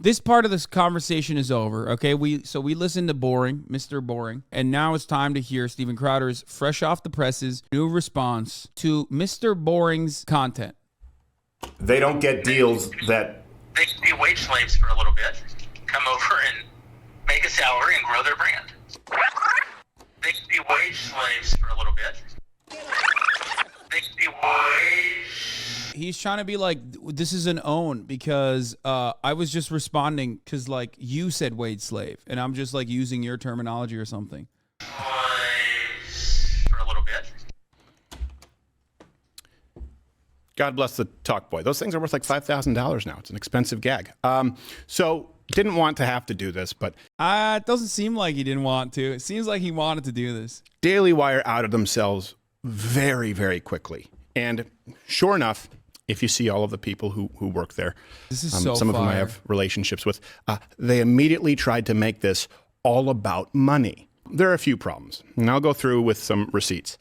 this part of this conversation is over, okay? So we listened to Boring, Mr. Boring, and now it's time to hear Steven Crowder's fresh off the presses new response to Mr. Boring's content. They don't get deals that... They can be wage slaves for a little bit, come over and make a salary and grow their brand. They can be wage slaves for a little bit. They can be wage... He's trying to be like, this is an own, because I was just responding because, like, you said wage slave, and I'm just, like, using your terminology or something. For a little bit. God bless the talk boy. Those things are worth like $5,000 now. It's an expensive gag. So didn't want to have to do this, but... It doesn't seem like he didn't want to. It seems like he wanted to do this. Daily Wire outed themselves very, very quickly. And sure enough, if you see all of the people who work there, this is so some of whom I have relationships with, they immediately tried to make this all about money. There are a few problems, and I'll go through with some receipts.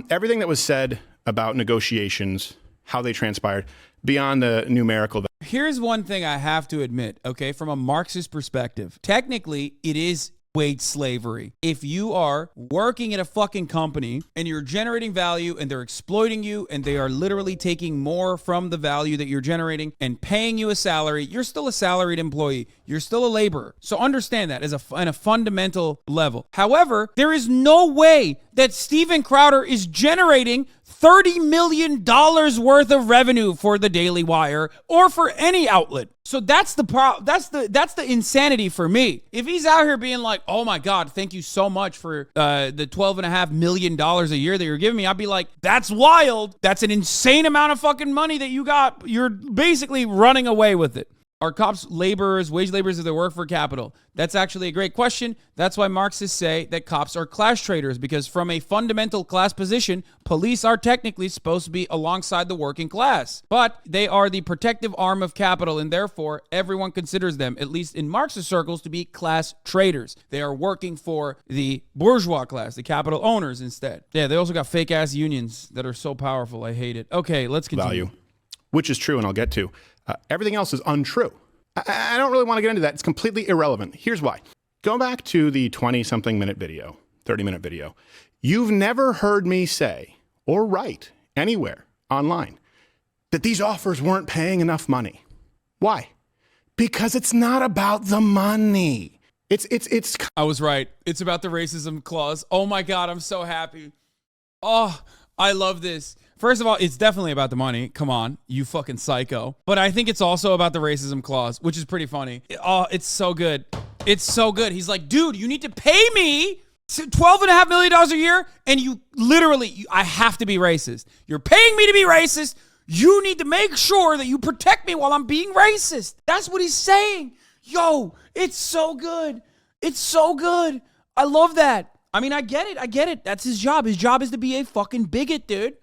Everything that was said about negotiations, how they transpired, beyond the numerical. Here's one thing I have to admit, okay, from a Marxist perspective. Technically, it is wage slavery. If you are working at a fucking company and you're generating value and they're exploiting you and they are literally taking more from the value that you're generating and paying you a salary, you're still a salaried employee. You're still a laborer. So understand that on a fundamental level. However, there is no way that Steven Crowder is generating $30 million worth of revenue for the Daily Wire or for any outlet. So that's the insanity for me. If he's out here being like, oh my God, thank you so much for the $12.5 million a year that you're giving me, I'd be like, that's wild. That's an insane amount of fucking money that you got. You're basically running away with it. Are cops laborers, wage laborers if they work for capital? That's actually a great question. That's why Marxists say that cops are class traders, because from a fundamental class position, police are technically supposed to be alongside the working class. But they are the protective arm of capital, and therefore everyone considers them, at least in Marxist circles, to be class traders. They are working for the bourgeois class, the capital owners instead. Yeah, they also got fake-ass unions that are so powerful. I hate it. Okay, let's continue. Value, which is true, and I'll get to. Everything else is untrue. I don't really want to get into that. It's completely irrelevant. Here's why. Go back to the 20-something minute video, 30-minute video. You've never heard me say or write anywhere online that these offers weren't paying enough money. Why? Because it's not about the money. It's. I was right. It's about the racism clause. Oh my God, I'm so happy. Oh, I love this. First of all, it's definitely about the money. Come on, you fucking psycho. But I think it's also about the racism clause, which is pretty funny. Oh, it's so good. It's so good. He's like, dude, you need to pay me $12.5 million a year, and you literally, I have to be racist. You're paying me to be racist. You need to make sure that you protect me while I'm being racist. That's what he's saying. Yo, it's so good. It's so good. I love that. I mean, I get it. That's his job. His job is to be a fucking bigot, dude.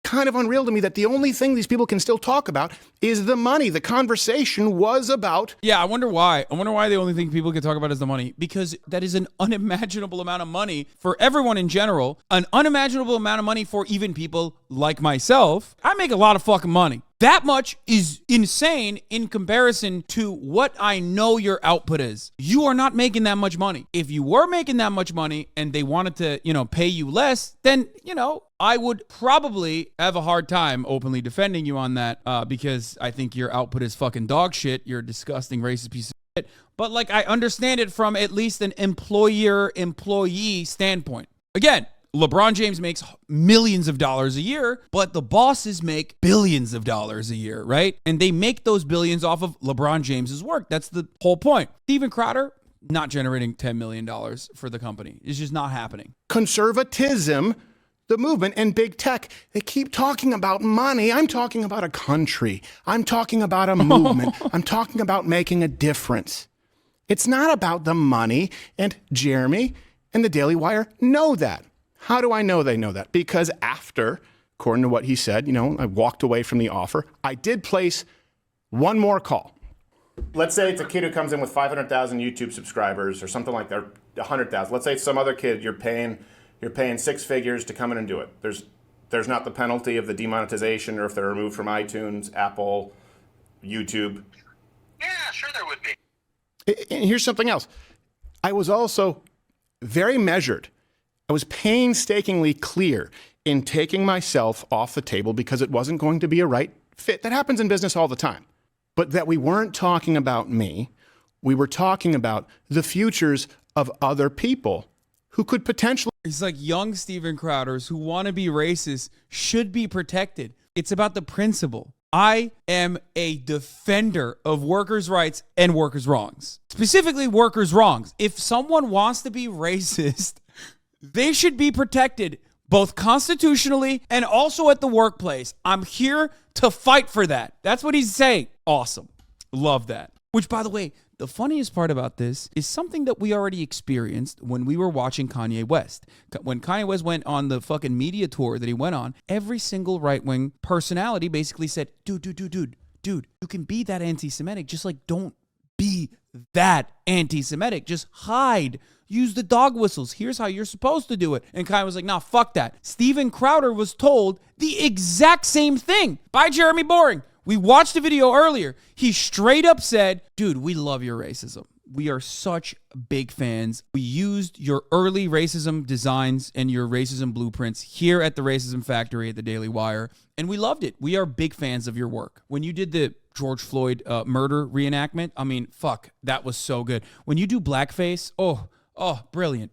Kind of unreal to me that the only thing these people can still talk about is the money. The conversation was about... Yeah, I wonder why. I wonder why the only thing people can talk about is the money. Because that is an unimaginable amount of money for everyone in general. An unimaginable amount of money for even people like myself. I make a lot of fucking money. That much is insane in comparison to what I know your output is. You are not making that much money. If you were making that much money and they wanted to, pay you less, then, I would probably have a hard time openly defending you on that because I think your output is fucking dog shit. You're a disgusting racist piece of shit. But I understand it from at least an employer-employee standpoint. Again, LeBron James makes millions of dollars a year, but the bosses make billions of dollars a year, right? And they make those billions off of LeBron James's work. That's the whole point. Steven Crowder, not generating $10 million for the company. It's just not happening. Conservatism, the movement, and big tech, they keep talking about money. I'm talking about a country. I'm talking about a movement. I'm talking about making a difference. It's not about the money, and Jeremy and the Daily Wire know that. How do I know they know that? Because after, according to what he said, I walked away from the offer. I did place one more call. Let's say it's a kid who comes in with 500,000 YouTube subscribers or something like that, 100,000. Let's say it's some other kid you're paying six figures to come in and do it. There's not the penalty of the demonetization or if they're removed from iTunes, Apple, YouTube. Yeah, sure there would be. And here's something else. I was also very measured. I was painstakingly clear in taking myself off the table because it wasn't going to be a right fit. That happens in business all the time. But that we weren't talking about me. We were talking about the futures of other people who could potentially. It's like young Steven Crowders who want to be racist should be protected. It's about the principle. I am a defender of workers' rights and workers' wrongs. Specifically, workers' wrongs. If someone wants to be racist, they should be protected both constitutionally and also at the workplace. I'm here to fight for that. That's what he's saying. Awesome. Love that. Which, by the way, the funniest part about this is something that we already experienced when we were watching Kanye West. When Kanye West went on the fucking media tour that he went on, every single right-wing personality basically said, dude, you can be that anti-Semitic, just like don't be that anti-Semitic. Just hide. Use the dog whistles. Here's how you're supposed to do it. And Kanye was like, nah, fuck that. Steven Crowder was told the exact same thing by Jeremy Boring. We watched the video earlier. He straight up said, dude, we love your racism. We are such big fans. We used your early racism designs and your racism blueprints here at the Racism Factory at the Daily Wire, and we loved it. We are big fans of your work. When you did the George Floyd murder reenactment, I mean, fuck, that was so good. When you do blackface, oh, brilliant.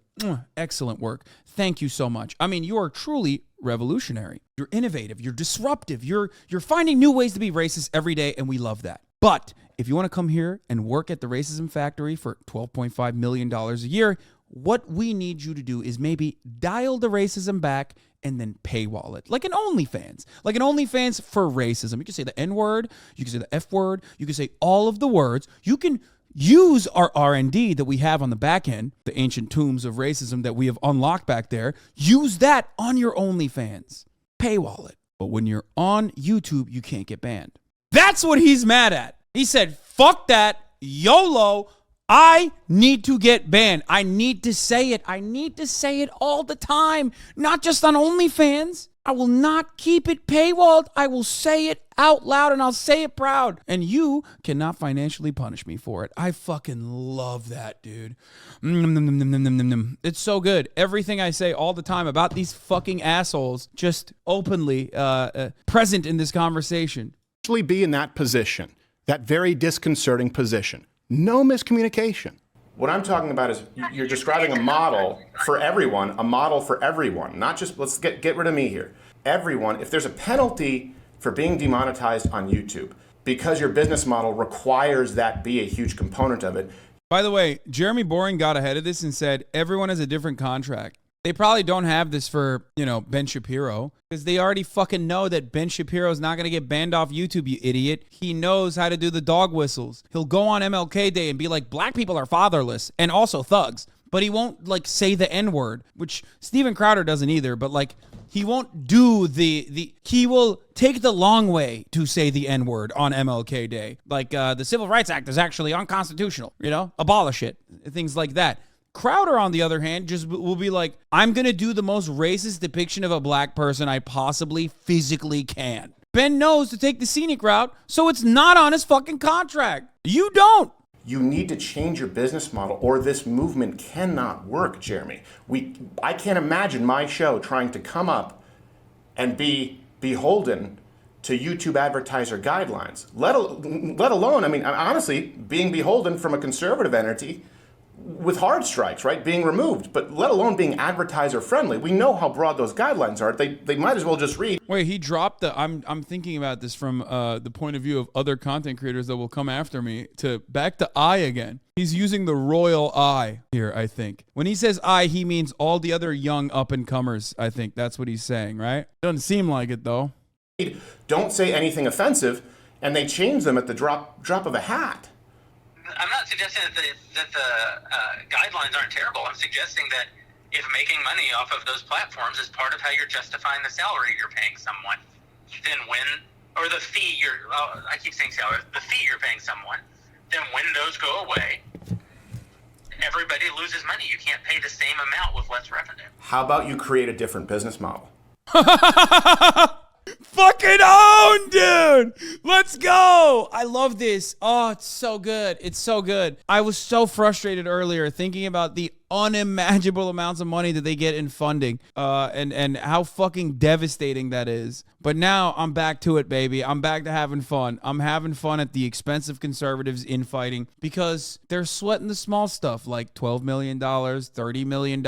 Excellent work. Thank you so much. I mean, you are truly revolutionary. You're innovative. You're disruptive. You're finding new ways to be racist every day, and we love that. But if you want to come here and work at the Racism Factory for $12.5 million a year, what we need you to do is maybe dial the racism back and then paywall it. Like an OnlyFans. Like an OnlyFans for racism. You can say the N-word. You can say the F-word. You can say all of the words. You can use our R&D that we have on the back end, the ancient tombs of racism that we have unlocked back there. Use that on your OnlyFans. Paywall it. But when you're on YouTube, you can't get banned. That's what he's mad at. He said, fuck that, YOLO, I need to get banned. I need to say it. I need to say it all the time, not just on OnlyFans. I will not keep it paywalled. I will say it out loud and I'll say it proud. And you cannot financially punish me for it. I fucking love that, dude. It's so good. Everything I say all the time about these fucking assholes just openly present in this conversation. Actually be in that position, that very disconcerting position. No miscommunication. What I'm talking about is you're describing a model for everyone, not just, let's get rid of me here. Everyone, if there's a penalty for being demonetized on YouTube, because your business model requires that be a huge component of it. By the way, Jeremy Boring got ahead of this and said, everyone has a different contract. They probably don't have this for, Ben Shapiro, because they already fucking know that Ben Shapiro is not going to get banned off YouTube, you idiot. He knows how to do the dog whistles. He'll go on MLK Day and be like, black people are fatherless and also thugs. But he won't, say the N-word, which Steven Crowder doesn't either. But, he won't do he will take the long way to say the N-word on MLK Day. The Civil Rights Act is actually unconstitutional, abolish it, things like that. Crowder, on the other hand, just will be like, I'm going to do the most racist depiction of a black person I possibly physically can. Ben knows to take the scenic route, so it's not on his fucking contract. You don't. You need to change your business model or this movement cannot work, Jeremy. I can't imagine my show trying to come up and be beholden to YouTube advertiser guidelines, let alone, honestly, being beholden from a conservative entity with hard strikes, right? Being removed, but let alone being advertiser friendly. We know how broad those guidelines are. They might as well just read. Wait, he dropped I'm thinking about this from the point of view of other content creators that will come after me back to I again. He's using the royal I here, I think. When he says I, he means all the other young up and comers. I think that's what he's saying, right? Doesn't seem like it though. Don't say anything offensive, and they change them at the drop of a hat. I'm not suggesting that the guidelines aren't terrible. I'm suggesting that if making money off of those platforms is part of how you're justifying the salary you're paying someone, then the fee I keep saying salary, the fee you're paying someone, then when those go away, everybody loses money. You can't pay the same amount with less revenue. How about you create a different business model? Fucking own, dude. Let's go. I love this. Oh, it's so good. It's so good. I was so frustrated earlier thinking about the unimaginable amounts of money that they get in funding and how fucking devastating that is. But now I'm back to it, baby. I'm back to having fun. I'm having fun at the expense of conservatives infighting because they're sweating the small stuff like $12 million, $30 million.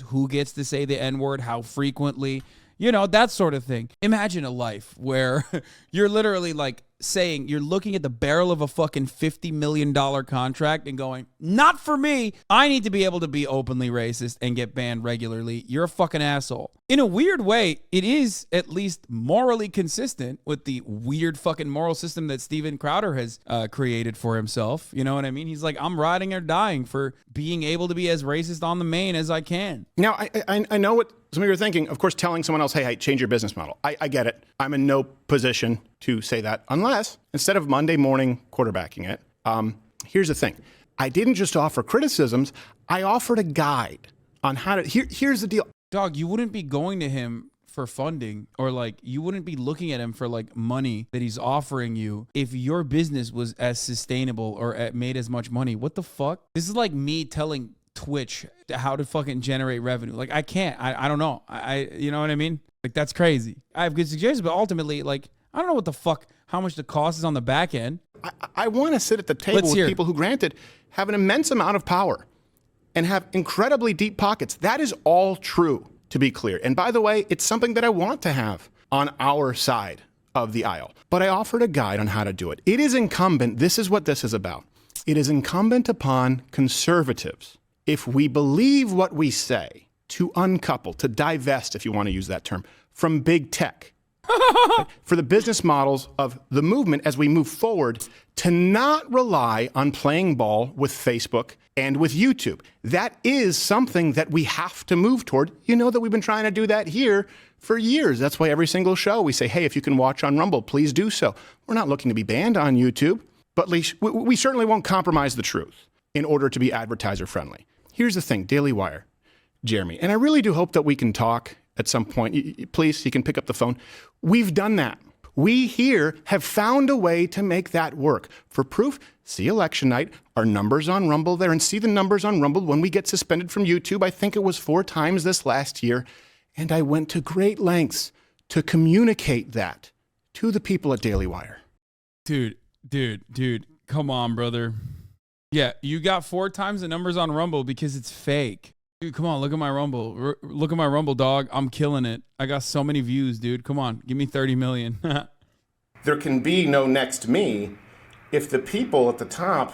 Who gets to say the N-word? How frequently? You know, that sort of thing. Imagine a life where you're literally like saying, you're looking at the barrel of a fucking $50 million contract and going, not for me. I need to be able to be openly racist and get banned regularly. You're a fucking asshole. In a weird way, it is at least morally consistent with the weird fucking moral system that Steven Crowder has created for himself. You know what I mean? He's like, I'm riding or dying for being able to be as racist on the main as I can. Now, I know what some of you are thinking. Of course, telling someone else, hey, change your business model. I get it. I'm in no position to say that unless, instead of Monday morning quarterbacking it, here's the thing. I didn't just offer criticisms. I offered a guide on how to, here's the deal. Dog, you wouldn't be going to him for funding or like you wouldn't be looking at him for like money that he's offering you if your business was as sustainable or made as much money. What the fuck? This is like me telling Twitch how to fucking generate revenue. Like I can't. I don't know. You know what I mean? Like that's crazy. I have good suggestions, but ultimately, like I don't know what the fuck, how much the cost is on the back end. I want to sit at the table with people who, granted, have an immense amount of power and have incredibly deep pockets. That is all true, to be clear. And by the way, it's something that I want to have on our side of the aisle. But I offered a guide on how to do it. It is incumbent, this is what this is about. It is incumbent upon conservatives, if we believe what we say, to uncouple, to divest, if you want to use that term, from big tech. For the business models of the movement as we move forward, to not rely on playing ball with Facebook and with YouTube. That is something that we have to move toward. You know that we've been trying to do that here for years. That's why every single show we say, hey, if you can watch on Rumble, please do so. We're not looking to be banned on YouTube, but at least we certainly won't compromise the truth in order to be advertiser friendly. Here's the thing, Daily Wire, Jeremy, and I really do hope that we can talk at some point. Please, you can pick up the phone. We've done that. We here have found a way to make that work. For proof, see election night, our numbers on Rumble there, and see the numbers on Rumble when we get suspended from YouTube. I think it was 4 times this last year. And I went to great lengths to communicate that to the people at Daily Wire. Dude, come on, brother. Yeah, you got 4 times the numbers on Rumble because it's fake. Dude, come on, look at my Rumble. Look at my Rumble, dog. I'm killing it. I got so many views, dude. Come on, give me 30 million. There can be no next me if the people at the top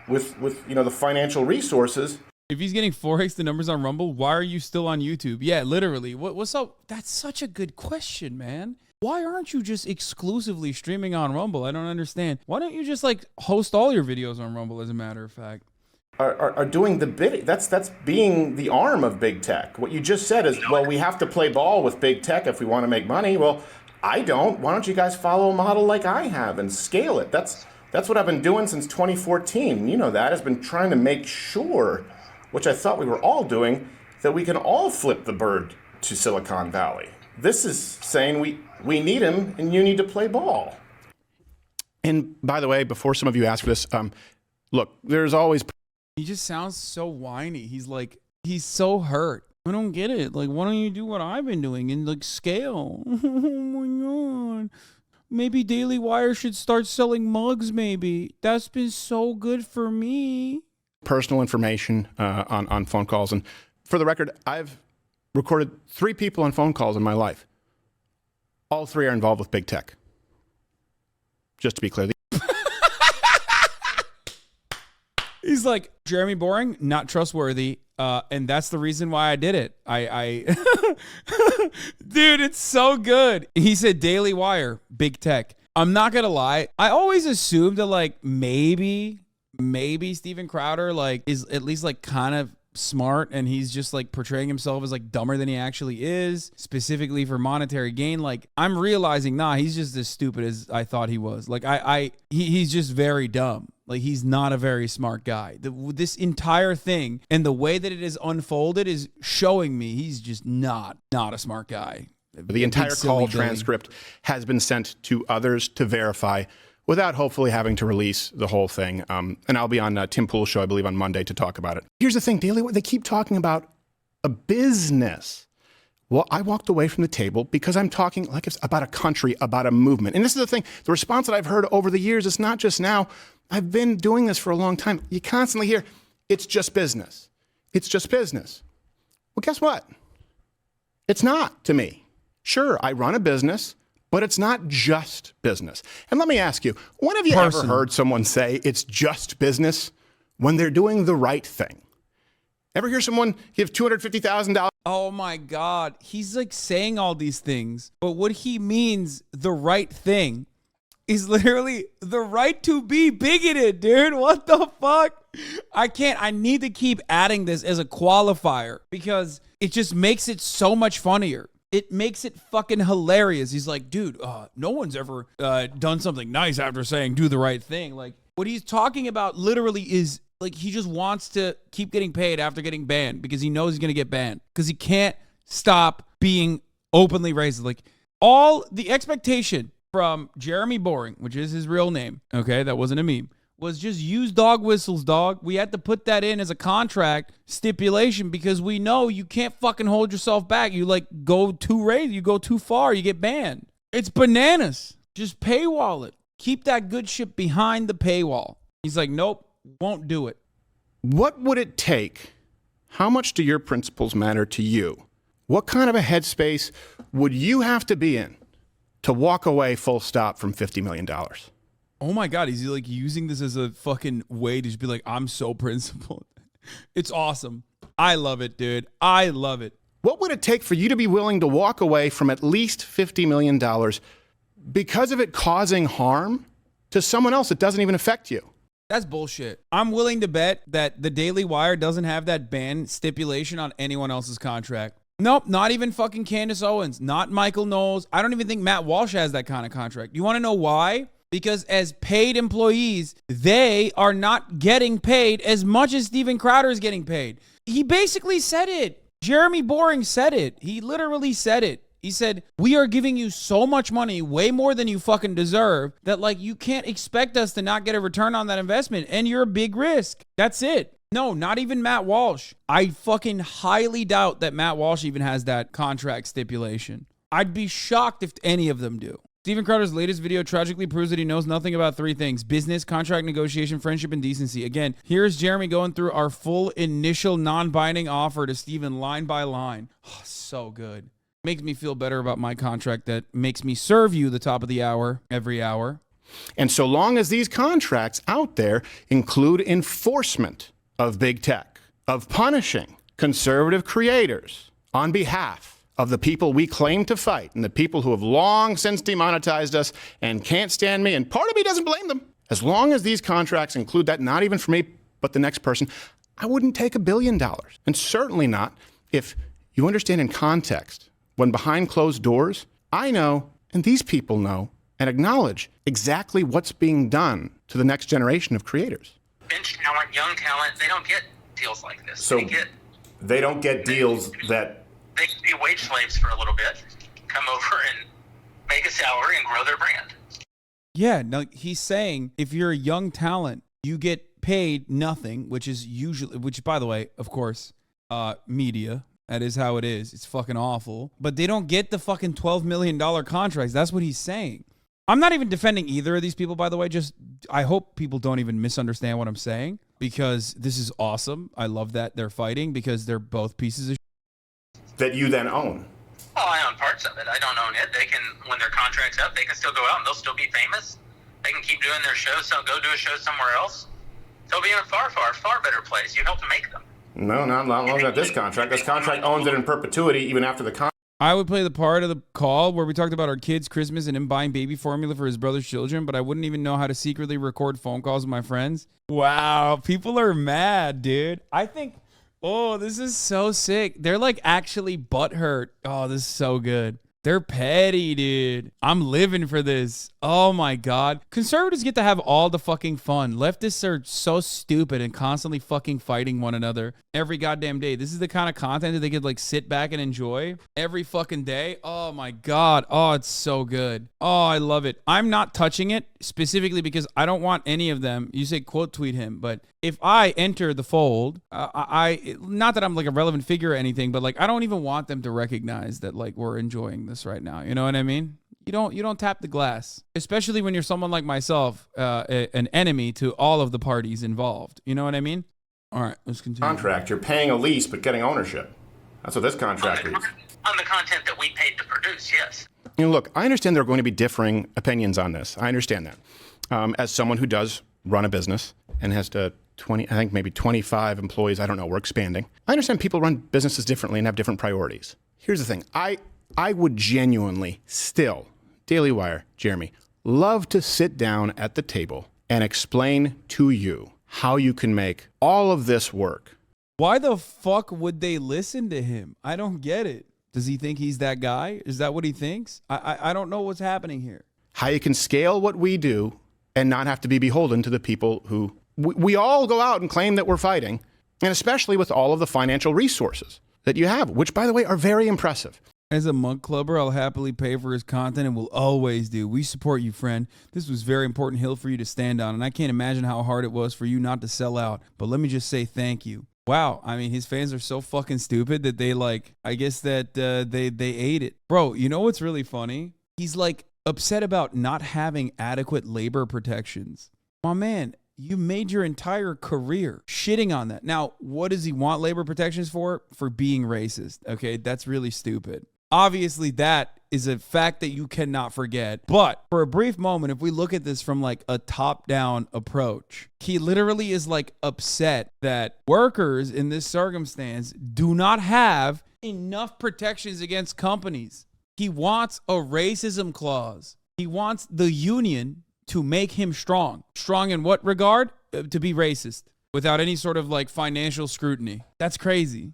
with the financial resources. If he's getting 4x the numbers on Rumble, why are you still on YouTube? Yeah, literally. What's up? That's such a good question, man. Why aren't you just exclusively streaming on Rumble? I don't understand. Why don't you just like host all your videos on Rumble, as a matter of fact? Are doing the bidding. That's being the arm of big tech. What you just said is, well, we have to play ball with big tech if we want to make money. Well, I don't. Why don't you guys follow a model like I have and scale it? That's what I've been doing since 2014. You know that. Has been trying to make sure, which I thought we were all doing, that we can all flip the bird to Silicon Valley. This is saying we need him and you need to play ball. And by the way, before some of you ask for this, look, there's always... He just sounds so whiny. He's like, he's so hurt. I don't get it. Like, why don't you do what I've been doing and like scale? Oh my God. Maybe Daily Wire should start selling mugs, maybe. That's been so good for me. Personal information on phone calls. And for the record, I've recorded 3 people on phone calls in my life. All 3 are involved with big tech. Just to be clear. He's like, Jeremy Boring, not trustworthy. And that's the reason why I did it. Dude, it's so good. He said Daily Wire, big tech. I'm not going to lie. I always assumed that like maybe Steven Crowder like is at least like kind of smart and he's just like portraying himself as like dumber than he actually is, specifically for monetary gain. Like I'm realizing, he's just as stupid as I thought he was. Like he's just very dumb. Like he's not a very smart guy. This entire thing and the way that it is unfolded is showing me he's just not a smart guy. The entire call transcript has been sent to others to verify without hopefully having to release the whole thing. And I'll be on Tim Pool's show, I believe, on Monday to talk about it. Here's the thing, Daily, they keep talking about a business. Well, I walked away from the table because I'm talking like it's about a country, about a movement. And this is the thing, the response that I've heard over the years, it's not just now. I've been doing this for a long time. You constantly hear, it's just business. It's just business. Well, guess what? It's not to me. Sure, I run a business, but it's not just business. And let me ask you, when have you ever heard someone say it's just business when they're doing the right thing? Ever hear someone give $250,000? Oh my God. He's like saying all these things, but what he means, the right thing, is literally the right to be bigoted, dude. What the fuck? I need to keep adding this as a qualifier because it just makes it so much funnier. It makes it fucking hilarious. He's like, dude, no one's ever done something nice after saying do the right thing. Like, what he's talking about literally is like he just wants to keep getting paid after getting banned because he knows he's going to get banned because he can't stop being openly racist. Like, all the expectation from Jeremy Boring, which is his real name, okay, that wasn't a meme, was just use dog whistles, dog. We had to put that in as a contract stipulation because we know you can't fucking hold yourself back. You like go too raised, you go too far, you get banned. It's bananas. Just paywall it. Keep that good shit behind the paywall. He's like, nope, won't do it. What would it take? How much do your principles matter to you? What kind of a headspace would you have to be in to walk away full stop from $50 million? Oh my God, he's like using this as a fucking way to just be like, I'm so principled. It's awesome. I love it, dude. I love it. What would it take for you to be willing to walk away from at least $50 million because of it causing harm to someone else that doesn't even affect you? That's bullshit. I'm willing to bet that the Daily Wire doesn't have that ban stipulation on anyone else's contract. Nope, not even fucking Candace Owens, not Michael Knowles. I don't even think Matt Walsh has that kind of contract. You want to know why? Because as paid employees, they are not getting paid as much as Steven Crowder is getting paid. He basically said it. Jeremy Boring said it. He literally said it. He said, we are giving you so much money, way more than you fucking deserve, that like you can't expect us to not get a return on that investment. And you're a big risk. That's it. No, not even Matt Walsh. I fucking highly doubt that Matt Walsh even has that contract stipulation. I'd be shocked if any of them do. Steven Crowder's latest video tragically proves that he knows nothing about three things: business, contract negotiation, friendship, and decency. Again, here's Jeremy going through our full initial non-binding offer to Steven line by line. Oh, so good. Makes me feel better about my contract that makes me serve you the top of the hour every hour. And so long as these contracts out there include enforcement of big tech, of punishing conservative creators on behalf of the people we claim to fight and the people who have long since demonetized us and can't stand me, and part of me doesn't blame them. As long as these contracts include that, not even for me, but the next person, I wouldn't take $1 billion. And certainly not if you understand in context, when behind closed doors, I know, and these people know, and acknowledge exactly what's being done to the next generation of creators. Bench talent, young talent, they don't get deals like this. So they don't get deals that... They can be wage slaves for a little bit, come over and make a salary and grow their brand. Yeah, no, he's saying if you're a young talent, you get paid nothing, which is usually, which by the way, of course, media, that is how it is. It's fucking awful. But they don't get the fucking $12 million contracts. That's what he's saying. I'm not even defending either of these people, by the way. Just, I hope people don't even misunderstand what I'm saying, because this is awesome. I love that they're fighting because they're both pieces of that you then own. Well, I own parts of it. I don't own it. They can, when their contract's up, they can still go out and they'll still be famous. They can keep doing their shows, so go do a show somewhere else. They'll be in a far, far, far better place. You helped to make them. No, not long as this contract. This contract owns it in perpetuity, even after the contract. I would play the part of the call where we talked about our kids' Christmas and him buying baby formula for his brother's children, but I wouldn't even know how to secretly record phone calls with my friends. Wow, people are mad, dude. I think... Oh, this is so sick. They're like actually butthurt. Oh, this is so good. They're petty, dude. I'm living for this. Oh my God. Conservatives get to have all the fucking fun. Leftists are so stupid and constantly fucking fighting one another every goddamn day. This is the kind of content that they could like sit back and enjoy every fucking day. Oh my God. Oh, it's so good. Oh, I love it. I'm not touching it specifically because I don't want any of them. You say quote tweet him, but if I enter the fold, I not that I'm like a relevant figure or anything, but like I don't even want them to recognize that like we're enjoying this right now. You know what I mean? You don't tap the glass, especially when you're someone like myself, an enemy to all of the parties involved. You know what I mean? All right, let's continue. Contract. You're paying a lease but getting ownership. That's what this contract reads. On the content that we paid to produce, yes. You know, look, I understand there are going to be differing opinions on this. I understand that. As someone who does run a business and has to 20, I think maybe 25 employees, I don't know, we're expanding. I understand people run businesses differently and have different priorities. Here's the thing. I would genuinely still, Daily Wire, Jeremy, love to sit down at the table and explain to you how you can make all of this work. Why the fuck would they listen to him? I don't get it. Does he think he's that guy? Is that what he thinks? I don't know what's happening here. How you can scale what we do and not have to be beholden to the people who we all go out and claim that we're fighting, and especially with all of the financial resources that you have, which, by the way, are very impressive. As a monk clubber, I'll happily pay for his content and will always do. We support you, friend. This was a very important hill for you to stand on, and I can't imagine how hard it was for you not to sell out. But let me just say thank you. Wow, I mean, his fans are so fucking stupid that they like, I guess that they ate it. Bro, you know what's really funny? He's like upset about not having adequate labor protections. My man, you made your entire career shitting on that. Now, what does he want labor protections for? For being racist. Okay, that's really stupid. Obviously, that is a fact that you cannot forget. But for a brief moment, if we look at this from like a top-down approach, he literally is like upset that workers in this circumstance do not have enough protections against companies. He wants a racism clause. He wants the union to make him strong. Strong in what regard? To be racist without any sort of like financial scrutiny. That's crazy.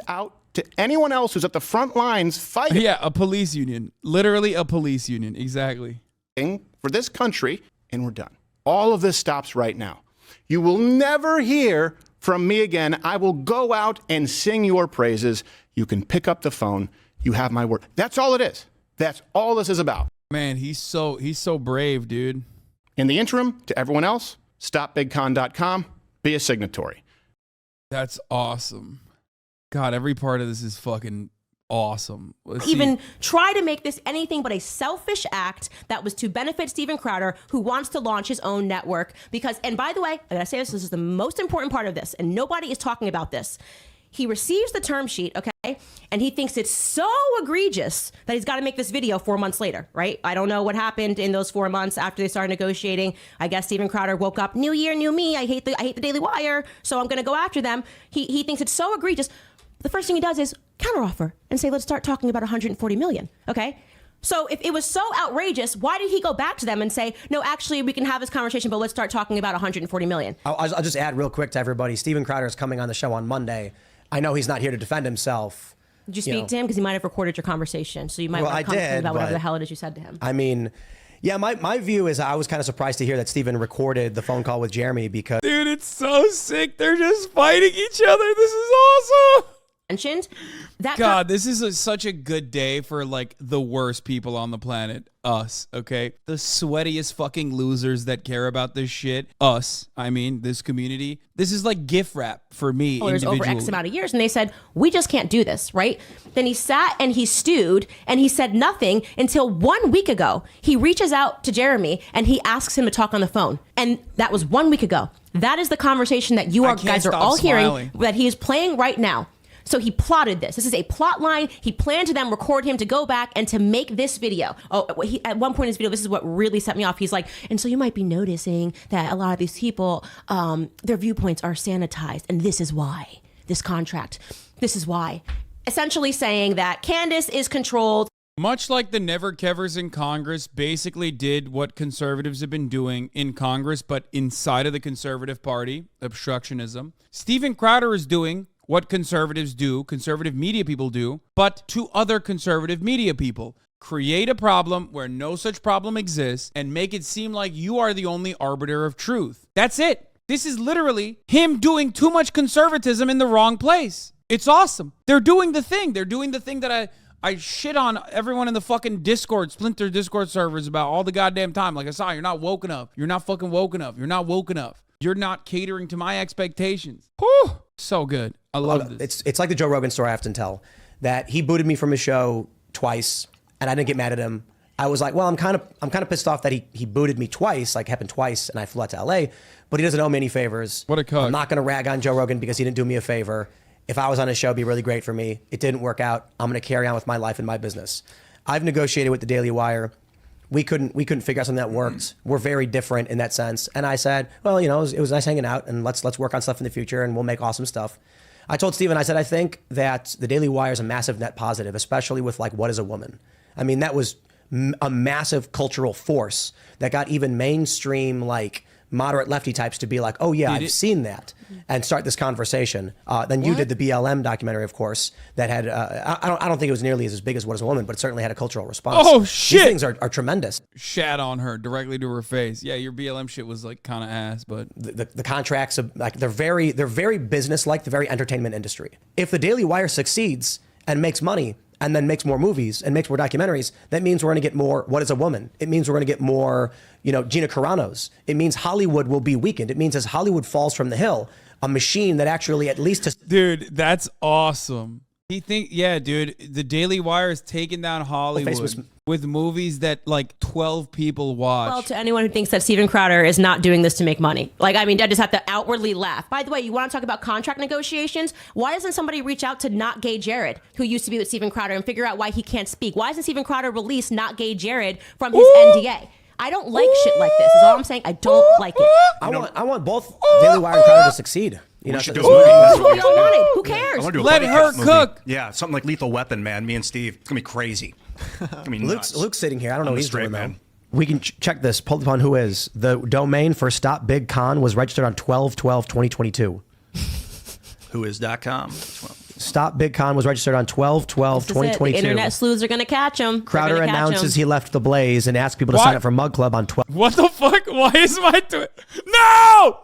Out to anyone else who's at the front lines fighting. Yeah, a police union. Literally a police union. Exactly. For this country, and we're done. All of this stops right now. You will never hear from me again. I will go out and sing your praises. You can pick up the phone. You have my word. That's all it is. That's all this is about. Man, he's so brave, dude. In the interim, to everyone else, stopbigcon.com, be a signatory. That's awesome. God, every part of this is fucking awesome. Let's even try to make this anything but a selfish act that was to benefit Steven Crowder, who wants to launch his own network. Because, and by the way, I gotta say this is the most important part of this, and nobody is talking about this. He receives the term sheet, okay, and he thinks it's so egregious that he's got to make this video 4 months later, right? I don't know what happened in those 4 months after they started negotiating. I guess Steven Crowder woke up, new year, new me. I hate the Daily Wire, so I'm going to go after them. He thinks it's so egregious. The first thing he does is counteroffer and say, let's start talking about 140 million, okay? So if it was so outrageous, why did he go back to them and say, no, actually, we can have this conversation, but let's start talking about 140 million? I'll just add real quick to everybody. Steven Crowder is coming on the show on Monday. I know he's not here to defend himself. Did you speak to him? Because he might have recorded your conversation. So you might want to come to him about whatever the hell it is you said to him. I mean, yeah, my view is I was kind of surprised to hear that Steven recorded the phone call with Jeremy because... Dude, it's so sick. They're just fighting each other. This is awesome. Mentioned that God, this is such a good day for like the worst people on the planet. Us, okay? The sweatiest fucking losers that care about this shit. Us, I mean, this community. This is like gift wrap for me individually. Over X amount of years, and they said, we just can't do this, right? Then he sat and he stewed and he said nothing until 1 week ago. He reaches out to Jeremy and he asks him to talk on the phone. And that was 1 week ago. That is the conversation that you guys are all hearing that he is playing right now. So he plotted this. This is a plot line. He planned to then record him to go back and to make this video. Oh, at one point in his video, this is what really set me off. He's like, and so you might be noticing that a lot of these people, their viewpoints are sanitized. And this is why. This contract. This is why. Essentially saying that Candace is controlled. Much like the Never-Kevers in Congress basically did what conservatives have been doing in Congress, but inside of the conservative party, obstructionism. Steven Crowder is doing what conservatives do, conservative media people do, but to other conservative media people, create a problem where no such problem exists and make it seem like you are the only arbiter of truth. That's it. This is literally him doing too much conservatism in the wrong place. It's awesome. They're doing the thing. They're doing the thing that I shit on everyone in the fucking Discord, Splinter Discord servers about all the goddamn time. Like I saw, you're not woke enough. You're not fucking woke enough. You're not woke enough. You're not catering to my expectations. Whew. So good. I love this. It's like the Joe Rogan story I often tell, that he booted me from his show twice, and I didn't get mad at him. I was like, well, I'm kind of pissed off that he booted me twice, like happened twice, and I flew out to LA, but he doesn't owe me any favors. What a cuck. I'm not going to rag on Joe Rogan because he didn't do me a favor. If I was on his show, it'd be really great for me. It didn't work out. I'm going to carry on with my life and my business. I've negotiated with the Daily Wire. We couldn't figure out something that worked. We're very different in that sense. And I said, well, you know, it was nice hanging out, and let's work on stuff in the future, and we'll make awesome stuff. I told Steven, I said, I think that the Daily Wire is a massive net positive, especially with like What is a Woman? I mean, that was a massive cultural force that got even mainstream, like moderate lefty types to be like, oh yeah, I've seen that, and start this conversation. Then you did the BLM documentary, of course, that had, I don't think it was nearly as big as What is a Woman, but it certainly had a cultural response. Oh shit. These things are tremendous. Shat on her directly to her face. Yeah, your BLM shit was like kind of ass, but The contracts, like they're very business-like, the very entertainment industry. If the Daily Wire succeeds and makes money, and then makes more movies and makes more documentaries, that means we're going to get more What is a Woman? It means we're going to get more, you know, Gina Carano's. It means Hollywood will be weakened. It means as Hollywood falls from the hill, a machine that actually at least... Dude, that's awesome. Yeah, dude, the Daily Wire is taking down Hollywood with movies that like 12 people watch. Well, to anyone who thinks that Steven Crowder is not doing this to make money, like, I mean, I just have to outwardly laugh. By the way, you want to talk about contract negotiations? Why doesn't somebody reach out to Not Gay Jared, who used to be with Steven Crowder, and figure out why he can't speak? Why doesn't Steven Crowder release Not Gay Jared from his NDA? I don't like shit like this, is all I'm saying. I don't like it. I want both Daily Wire and Crowder to succeed. You know, should do That's what we all wanted. Who cares? I wanna do a Let buddy her cop movie. cook. Yeah, something like Lethal Weapon, man. Me and Steve. It's gonna be crazy. It's gonna be nuts. Luke's sitting here. I don't know I'm what a he's doing, straight man. man. We can check this. Pulled upon who is. The domain for Stop Big Con was registered on 12/12/2022. Whois.com. Stop Big Con was registered on 12/12/2022. The internet sleuths are going to catch him. Crowder announces he left the Blaze and asked people to sign up for Mug Club on 12. What the fuck? Why is my No!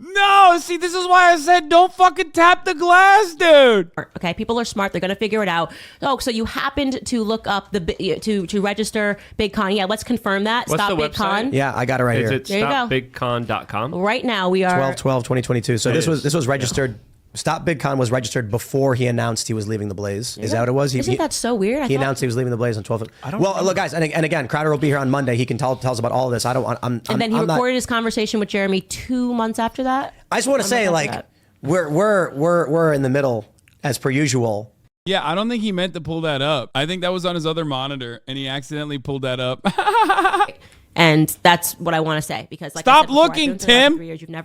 No! See, this is why I said don't fucking tap the glass, dude. Okay, people are smart. They're going to figure it out. Oh, so you happened to look up to register Big Con. Yeah, let's confirm that. What's Stop the Big website? Con. Yeah, I got it right Is here. it There you go. stopbigcon.com? Right now we are 12/12/2022. So this was registered. Stop Big Con was registered before he announced he was leaving the Blaze. Is that what it was? Isn't that so weird? He announced he was leaving the Blaze on 12th. Well, look, guys, and again, Crowder will be here on Monday. He can tell us about all of this. And then he recorded his conversation with Jeremy 2 months after that. I just want to say, like, we're in the middle as per usual. Yeah, I don't think he meant to pull that up. I think that was on his other monitor, and he accidentally pulled that up. And that's what I want to say because, like, Stop I said before, looking, I've been through the last Tim. 3 years, you've never